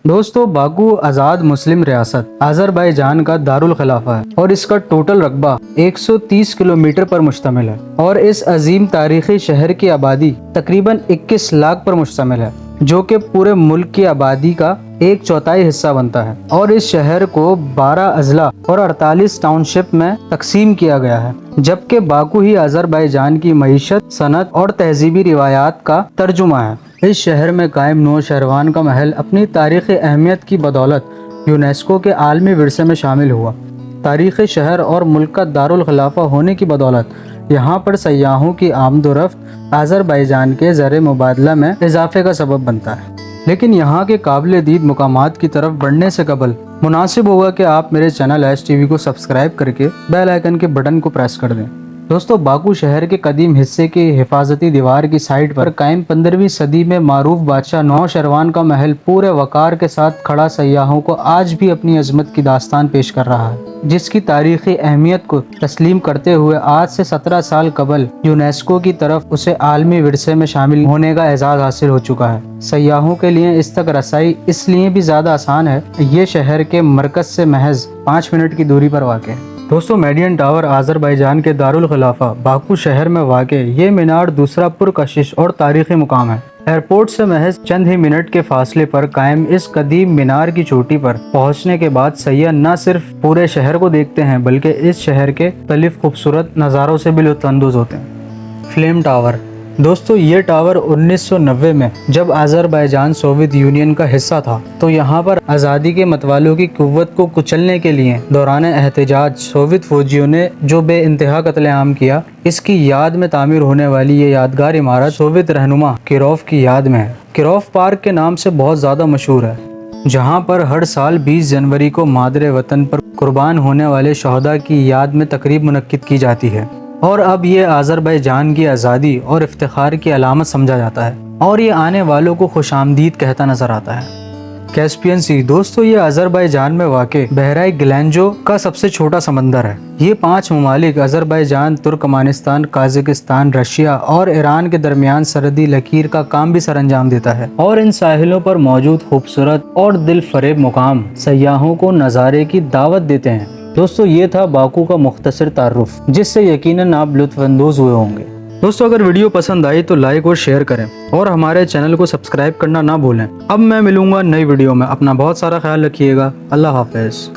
دوستو باکو آزاد مسلم ریاست آذربائیجان کا دارالخلافہ ہے اور اس کا ٹوٹل رقبہ 130 کلومیٹر پر مشتمل ہے اور اس عظیم تاریخی شہر کی آبادی تقریباً 21 لاکھ پر مشتمل ہے، جو کہ پورے ملک کی آبادی کا 1/4 حصہ بنتا ہے، اور اس شہر کو 12 اضلاع اور 48 ٹاؤن شپ میں تقسیم کیا گیا ہے، جبکہ باکو ہی آذربائیجان کی معیشت، صنعت اور تہذیبی روایات کا ترجمہ ہے۔ اس شہر میں قائم نوشہروان کا محل اپنی تاریخی اہمیت کی بدولت یونیسکو کے عالمی ورثے میں شامل ہوا۔ تاریخی شہر اور ملک کا دارالخلافہ ہونے کی بدولت یہاں پر سیاحوں کی آمد و رفت آذربائیجان کے زر مبادلہ میں اضافے کا سبب بنتا ہے۔ لیکن یہاں کے قابل دید مقامات کی طرف بڑھنے سے قبل مناسب ہوگا کہ آپ میرے چینل ایس ٹی وی کو سبسکرائب کر کے بیل آئیکن کے بٹن کو پریس کر دیں۔ دوستو باکو شہر کے قدیم حصے کی حفاظتی دیوار کی سائٹ پر قائم 15ویں صدی میں معروف بادشاہ نوشہروان کا محل پورے وقار کے ساتھ کھڑا سیاحوں کو آج بھی اپنی عظمت کی داستان پیش کر رہا ہے، جس کی تاریخی اہمیت کو تسلیم کرتے ہوئے آج سے 17 سال قبل یونیسکو کی طرف اسے عالمی ورثے میں شامل ہونے کا اعزاز حاصل ہو چکا ہے۔ سیاحوں کے لیے اس تک رسائی اس لیے بھی زیادہ آسان ہے، یہ شہر کے مرکز سے محض 5 منٹ کی دوری پر واقع ہے۔ دوستو میڈین ٹاور آذربائیجان کے دارالخلافہ باکو شہر میں واقع یہ مینار دوسرا پرکشش اور تاریخی مقام ہے۔ ایئرپورٹ سے محض چند ہی منٹ کے فاصلے پر قائم اس قدیم مینار کی چوٹی پر پہنچنے کے بعد سیاح نہ صرف پورے شہر کو دیکھتے ہیں بلکہ اس شہر کے مختلف خوبصورت نظاروں سے بھی لطف اندوز ہوتے ہیں۔ فلیم ٹاور دوستو یہ ٹاور 1990 میں جب آذربائیجان سوویت یونین کا حصہ تھا تو یہاں پر آزادی کے متوالوں کی قوت کو کچلنے کے لیے دوران احتجاج سوویت فوجیوں نے جو بے انتہا قتل عام کیا، اس کی یاد میں تعمیر ہونے والی یہ یادگار عمارت سوویت رہنما کیروف کی یاد میں ہے۔ کیروف پارک کے نام سے بہت زیادہ مشہور ہے، جہاں پر ہر سال 20 جنوری کو مادر وطن پر قربان ہونے والے شہداء کی یاد میں تقریب منعقد کی جاتی ہے، اور اب یہ آذربائیجان کی آزادی اور افتخار کی علامت سمجھا جاتا ہے، اور یہ آنے والوں کو خوش آمدید کہتا نظر آتا ہے۔ کیسپین سی دوستو یہ آذربائیجان میں واقع بحیرہ گلینجو کا سب سے چھوٹا سمندر ہے۔ یہ 5 ممالک آذربائیجان، ترکمانستان، قازقستان، رشیا اور ایران کے درمیان سرحدی لکیر کا کام بھی سر انجام دیتا ہے، اور ان ساحلوں پر موجود خوبصورت اور دل فریب مقام سیاحوں کو نظارے کی دعوت دیتے ہیں۔ دوستو یہ تھا باکو کا مختصر تعارف، جس سے یقیناً آپ لطف اندوز ہوئے ہوں گے۔ دوستو اگر ویڈیو پسند آئی تو لائک اور شیئر کریں اور ہمارے چینل کو سبسکرائب کرنا نہ بھولیں۔ اب میں ملوں گا نئی ویڈیو میں، اپنا بہت سارا خیال رکھیے گا۔ اللہ حافظ۔